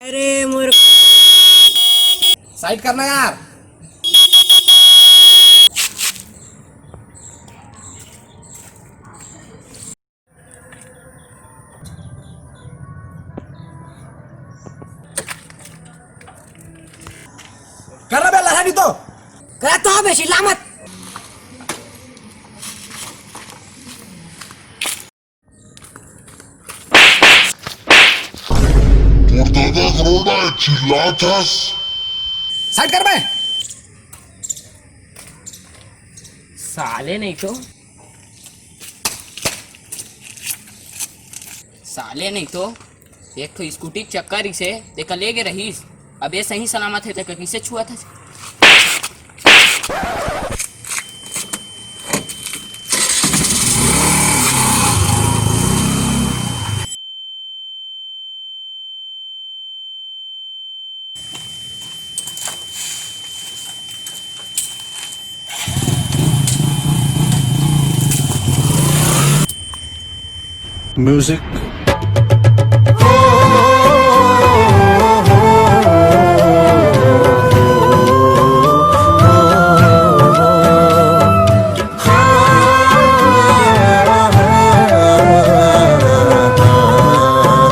अरे मूर्ख, साइड करना यार। करना बे लहरी तो कहता हूँ बेशी लामत। Portada Grona chilatas. साइड कर बे। साले नहीं तो साले नहीं तो एक तो स्कूटी चक्कर से देखा ले गए रहीस। अब ये सही सलामत है तो किसे छुआ था। Music